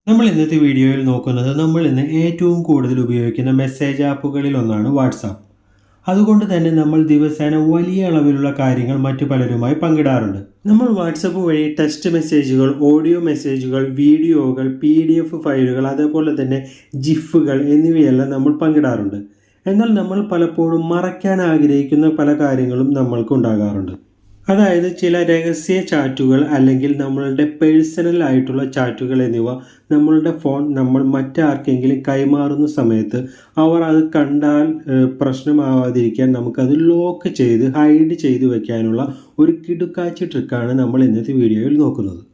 നമ്മൾ ഇന്നത്തെ വീഡിയോയിൽ നോക്കുന്നത് നമ്മൾ ഇന്ന് ഏറ്റവും കൂടുതൽ ഉപയോഗിക്കുന്ന മെസ്സേജ് ആപ്പുകളിൽ ഒന്നാണ് വാട്സാപ്പ്. അതുകൊണ്ട് തന്നെ നമ്മൾ ദിവസേന വലിയ അളവിലുള്ള കാര്യങ്ങൾ മറ്റു പലരുമായി പങ്കിടാറുണ്ട്. നമ്മൾ വാട്സപ്പ് വഴി ടെക്സ്റ്റ് മെസ്സേജുകൾ, ഓഡിയോ മെസ്സേജുകൾ, വീഡിയോകൾ, PDF ഫയലുകൾ, അതേപോലെ തന്നെ ജിഫുകൾ എന്നിവയെല്ലാം നമ്മൾ പങ്കിടാറുണ്ട്. എന്നാൽ നമ്മൾ പലപ്പോഴും മറയ്ക്കാൻ ആഗ്രഹിക്കുന്ന പല കാര്യങ്ങളും നമ്മൾക്ക് ഉണ്ടാകാറുണ്ട്. അതായത് ചില രഹസ്യ ചാറ്റുകൾ അല്ലെങ്കിൽ നമ്മളുടെ പേഴ്സണൽ ആയിട്ടുള്ള ചാറ്റുകൾ എന്നിവ നമ്മളുടെ ഫോൺ നമ്മൾ മറ്റാർക്കെങ്കിലും കൈമാറുന്ന സമയത്ത് അവർ അത് കണ്ടാൽ പ്രശ്നമാവാതിരിക്കാൻ നമുക്കത് ലോക്ക് ചെയ്ത് ഹൈഡ് ചെയ്ത് വെക്കാനുള്ള ഒരു കിടുക്കാച്ചി ട്രിക്കാണ് നമ്മൾ ഇന്നത്തെ വീഡിയോയിൽ നോക്കുന്നത്.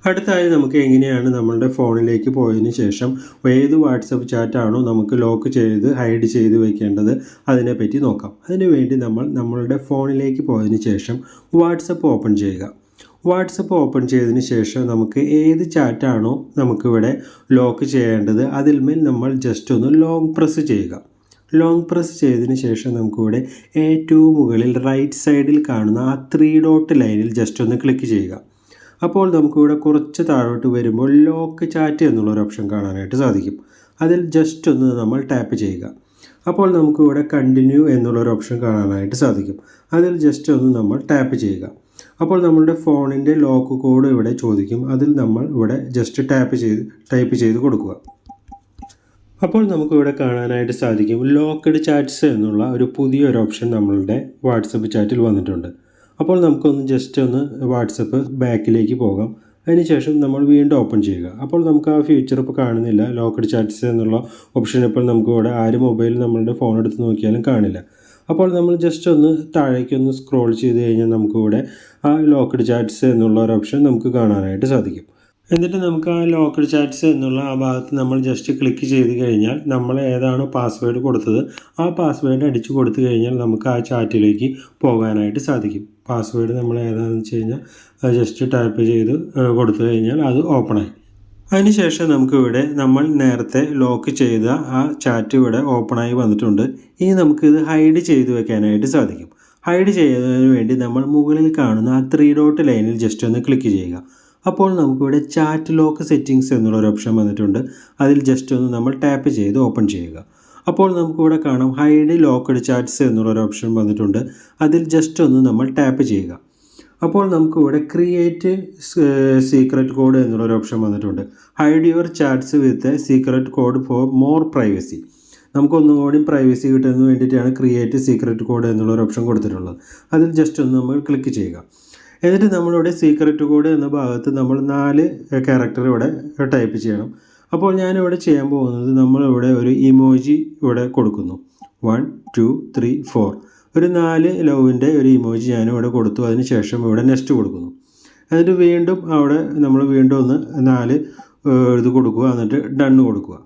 അടുത്തായി നമുക്ക് എങ്ങനെയാണ് നമ്മളുടെ ഫോണിലേക്ക് പോയതിന് ശേഷം ഏത് വാട്സപ്പ് ചാറ്റാണോ നമുക്ക് ലോക്ക് ചെയ്ത് ഹൈഡ് ചെയ്ത് വെക്കേണ്ടത് അതിനെപ്പറ്റി നോക്കാം. അതിനുവേണ്ടി നമ്മളുടെ ഫോണിലേക്ക് പോയതിന് ശേഷം വാട്സപ്പ് ഓപ്പൺ ചെയ്യുക. വാട്സപ്പ് ഓപ്പൺ ചെയ്തതിന് ശേഷം നമുക്ക് ഏത് ചാറ്റാണോ നമുക്കിവിടെ ലോക്ക് ചെയ്യേണ്ടത് അതിന്മേൽ നമ്മൾ ജസ്റ്റ് ഒന്ന് ലോങ് പ്രസ് ചെയ്യുക. ലോങ് പ്രസ് ചെയ്തതിന് ശേഷം നമുക്കിവിടെ ഏറ്റവും മുകളിൽ റൈറ്റ് സൈഡിൽ കാണുന്ന ആ 3 ഡോട്ട് ലൈനിൽ ജസ്റ്റ് ഒന്ന് ക്ലിക്ക് ചെയ്യുക. അപ്പോൾ നമുക്കിവിടെ കുറച്ച് താഴോട്ട് വരുമ്പോൾ ലോക്ക് ചാറ്റ് എന്നുള്ളൊരു ഓപ്ഷൻ കാണാനായിട്ട് സാധിക്കും. അതിൽ ജസ്റ്റ് ഒന്ന് നമ്മൾ ടാപ്പ് ചെയ്യുക. അപ്പോൾ നമുക്കിവിടെ കണ്ടിന്യൂ എന്നുള്ളൊരു ഓപ്ഷൻ കാണാനായിട്ട് സാധിക്കും. അതിൽ ജസ്റ്റ് ഒന്ന് നമ്മൾ ടാപ്പ് ചെയ്യുക. അപ്പോൾ നമ്മളുടെ ഫോണിൻ്റെ ലോക്ക് കോഡ് ഇവിടെ ചോദിക്കും. അതിൽ നമ്മൾ ഇവിടെ ജസ്റ്റ് ടൈപ്പ് ചെയ്ത് കൊടുക്കുക. അപ്പോൾ നമുക്കിവിടെ കാണാനായിട്ട് സാധിക്കും ലോക്ക്ഡ് ചാറ്റ്സ് എന്നുള്ള ഒരു പുതിയൊരു ഓപ്ഷൻ നമ്മളുടെ വാട്സപ്പ് ചാറ്റിൽ വന്നിട്ടുണ്ട്. അപ്പോൾ നമുക്കൊന്ന് ജസ്റ്റ് ഒന്ന് വാട്സപ്പ് ബാക്കിലേക്ക് പോകാം. അതിനുശേഷം നമ്മൾ വീണ്ടും ഓപ്പൺ ചെയ്യുക. അപ്പോൾ നമുക്ക് ആ ഫീച്ചർ ഇപ്പോൾ കാണുന്നില്ല. ലോക്ക്ഡ് ചാറ്റ്സ് എന്നുള്ള ഓപ്ഷൻ ഇപ്പോൾ നമുക്കിവിടെ ആര് മൊബൈൽ നമ്മളുടെ ഫോൺ എടുത്ത് നോക്കിയാലും കാണില്ല. അപ്പോൾ നമ്മൾ ജസ്റ്റ് ഒന്ന് താഴേക്കൊന്ന് സ്ക്രോൾ ചെയ്ത് കഴിഞ്ഞാൽ നമുക്കിവിടെ ആ ലോക്ക്ഡ് ചാറ്റ്സ് എന്നുള്ള ഒരു ഓപ്ഷൻ നമുക്ക് കാണാനായിട്ട് സാധിക്കും. എന്നിട്ട് നമുക്ക് ആ ലോക്ക്ഡ് ചാറ്റ്സ് എന്നുള്ള ആ ഭാഗത്ത് നമ്മൾ ജസ്റ്റ് ക്ലിക്ക് ചെയ്ത് കഴിഞ്ഞാൽ നമ്മൾ ഏതാണോ പാസ്വേഡ് കൊടുത്തത് ആ പാസ്വേഡ് അടിച്ചു കൊടുത്തു കഴിഞ്ഞാൽ നമുക്ക് ആ ചാറ്റിലേക്ക് പോകാനായിട്ട് സാധിക്കും. പാസ്വേഡ് നമ്മൾ ഏതാണെന്ന് വെച്ച് കഴിഞ്ഞാൽ അത് ജസ്റ്റ് ടാപ്പ് ചെയ്ത് കൊടുത്തു കഴിഞ്ഞാൽ അത് ഓപ്പണായി. അതിനുശേഷം നമുക്കിവിടെ നമ്മൾ നേരത്തെ ലോക്ക് ചെയ്ത ആ ചാറ്റ് ഇവിടെ ഓപ്പണായി വന്നിട്ടുണ്ട്. ഇനി നമുക്കിത് ഹൈഡ് ചെയ്ത് വെക്കാനായിട്ട് സാധിക്കും. ഹൈഡ് ചെയ്യുന്നതിന് വേണ്ടി നമ്മൾ മുകളിൽ കാണുന്ന ആ 3 ഡോട്ട് ലൈനിൽ ജസ്റ്റ് ഒന്ന് ക്ലിക്ക് ചെയ്യുക. അപ്പോൾ നമുക്കിവിടെ ചാറ്റ് ലോക്ക് സെറ്റിങ്സ് എന്നുള്ളൊരു ഓപ്ഷൻ വന്നിട്ടുണ്ട്. അതിൽ ജസ്റ്റ് ഒന്ന് നമ്മൾ ടാപ്പ് ചെയ്ത് ഓപ്പൺ ചെയ്യുക. അപ്പോൾ നമുക്കിവിടെ കാണാം ഹൈഡ് ലോക്ക്ഡ് ചാറ്റ്സ് എന്നുള്ളൊരു ഓപ്ഷൻ വന്നിട്ടുണ്ട്. അതിൽ ജസ്റ്റ് ഒന്ന് നമ്മൾ ടാപ്പ് ചെയ്യുക. അപ്പോൾ നമുക്കിവിടെ ക്രിയേറ്റ് സീക്രട്ട് കോഡ് എന്നുള്ളൊരു ഓപ്ഷൻ വന്നിട്ടുണ്ട്. Hide your chats with a secret code for more privacy. നമുക്കൊന്നും കൂടി പ്രൈവസി കിട്ടുന്നതിന് വേണ്ടിയിട്ടാണ് ക്രിയേറ്റ് സീക്രട്ട് കോഡ് എന്നുള്ളൊരു ഓപ്ഷൻ കൊടുത്തിട്ടുള്ളത്. അതിൽ ജസ്റ്റ് ഒന്ന് നമ്മൾ ക്ലിക്ക് ചെയ്യുക. എന്നിട്ട് നമ്മളിവിടെ സീക്രട്ട് കോഡ് എന്ന ഭാഗത്ത് നമ്മൾ 4 ക്യാരക്ടർ ഇവിടെ ടൈപ്പ് ചെയ്യണം. അപ്പോൾ ഞാനിവിടെ ചെയ്യാൻ പോകുന്നത് നമ്മളിവിടെ ഒരു ഇമോജി ഇവിടെ കൊടുക്കുന്നു. 1 2 3 4 ഒരു 4 ലവിൻ്റെ ഒരു ഇമോജി ഞാനിവിടെ കൊടുത്തു. അതിന് ശേഷം ഇവിടെ നെക്സ്റ്റ് കൊടുക്കുന്നു. എന്നിട്ട് വീണ്ടും അവിടെ നമ്മൾ വീണ്ടും ഒന്ന് 4 ഇത് കൊടുക്കുക. എന്നിട്ട് ഡണ്ണ് കൊടുക്കുക.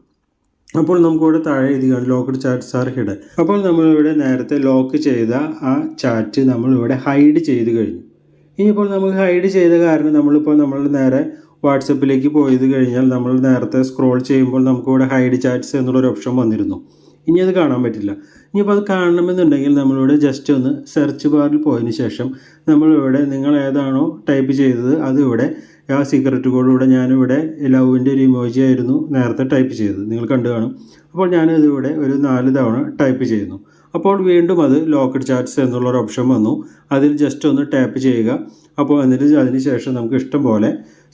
അപ്പോൾ നമുക്കിവിടെ താഴെ എഴുതിയാണ് ലോക്ക്ഡ് ചാറ്റ്സ് ആർ ഹിഡൻ. അപ്പോൾ നമ്മളിവിടെ നേരത്തെ ലോക്ക് ചെയ്ത ആ ചാറ്റ് നമ്മളിവിടെ ഹൈഡ് ചെയ്ത് കഴിഞ്ഞു. ഇനിയിപ്പോൾ നമുക്ക് ഹൈഡ് ചെയ്ത കാരണം നമ്മൾ നേരെ വാട്സപ്പിലേക്ക് പോയത് കഴിഞ്ഞാൽ നമ്മൾ നേരത്തെ സ്ക്രോൾ ചെയ്യുമ്പോൾ നമുക്കിവിടെ ഹൈഡ് ചാറ്റ്സ് എന്നുള്ളൊരു ഓപ്ഷൻ വന്നിരുന്നു. ഇനി അത് കാണാൻ പറ്റില്ല. ഇനിയിപ്പോൾ അത് കാണണമെന്നുണ്ടെങ്കിൽ നമ്മളിവിടെ ജസ്റ്റ് ഒന്ന് സെർച്ച് ബാറിൽ പോയതിന് ശേഷം നമ്മളിവിടെ നിങ്ങൾ ഏതാണോ ടൈപ്പ് ചെയ്തത് അത് ഇവിടെ ആ സീക്രട്ട് കോഡ് ഇവിടെ ഞാനിവിടെ ലവിൻ്റെ ഒരു ഇമോജി ആയിരുന്നു നേരത്തെ ടൈപ്പ് ചെയ്തത്, നിങ്ങൾ കണ്ടു കാണും. അപ്പോൾ ഞാനിതിവിടെ ഒരു 4 തവണ ടൈപ്പ് ചെയ്യുന്നു. അപ്പോൾ വീണ്ടും അത് ലോക്ക്ഡ് ചാറ്റ്സ് എന്നുള്ളൊരു ഓപ്ഷൻ വന്നു. അതിൽ ജസ്റ്റ് ഒന്ന് ടാപ്പ് ചെയ്യുക. അപ്പോൾ എന്നിട്ട് അതിന് ശേഷം നമുക്ക് ഇഷ്ടം പോലെ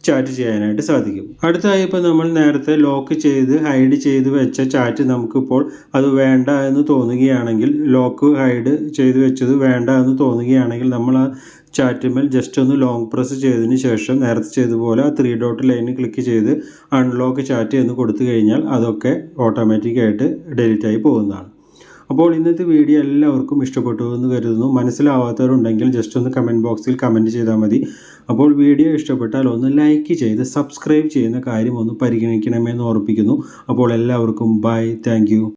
ചാറ്റ് ചെയ്യാനായിട്ട് സാധിക്കും. അടുത്തായി ഇപ്പോൾ നമ്മൾ നേരത്തെ ലോക്ക് ചെയ്ത് ഹൈഡ് ചെയ്ത് വെച്ച ചാറ്റ് നമുക്കിപ്പോൾ അത് വേണ്ട എന്ന് തോന്നുകയാണെങ്കിൽ, ലോക്ക് ഹൈഡ് ചെയ്ത് വെച്ചത് വേണ്ട എന്ന് തോന്നുകയാണെങ്കിൽ നമ്മൾ ആ ചാറ്റുമേൽ ജസ്റ്റ് ഒന്ന് ലോങ് പ്രസ് ചെയ്തതിന് ശേഷം നേരത്തെ ചെയ്തതുപോലെ ആ 3 ഡോട്ട് ലൈനിൽ ക്ലിക്ക് ചെയ്ത് അൺലോക്ക് ചാറ്റ് എന്ന് കൊടുത്തു കഴിഞ്ഞാൽ അതൊക്കെ ഓട്ടോമാറ്റിക്കായിട്ട് ഡിലീറ്റായി പോകുന്നതാണ്. അപ്പോൾ ഇന്നത്തെ വീഡിയോ എല്ലാവർക്കും ഇഷ്ടപ്പെട്ടു എന്ന് കരുതുന്നു. മനസ്സിലാവാത്തവരുണ്ടെങ്കിൽ ജസ്റ്റ് ഒന്ന് കമൻറ്റ് ബോക്സിൽ കമൻറ്റ് ചെയ്താൽ മതി. അപ്പോൾ വീഡിയോ ഇഷ്ടപ്പെട്ടാൽ ഒന്ന് ലൈക്ക് ചെയ്ത് സബ്സ്ക്രൈബ് ചെയ്യുന്ന കാര്യം ഒന്ന് പരിഗണിക്കണമെന്ന് ഓർപ്പിക്കുന്നു. അപ്പോൾ എല്ലാവർക്കും ബൈ, താങ്ക് യു.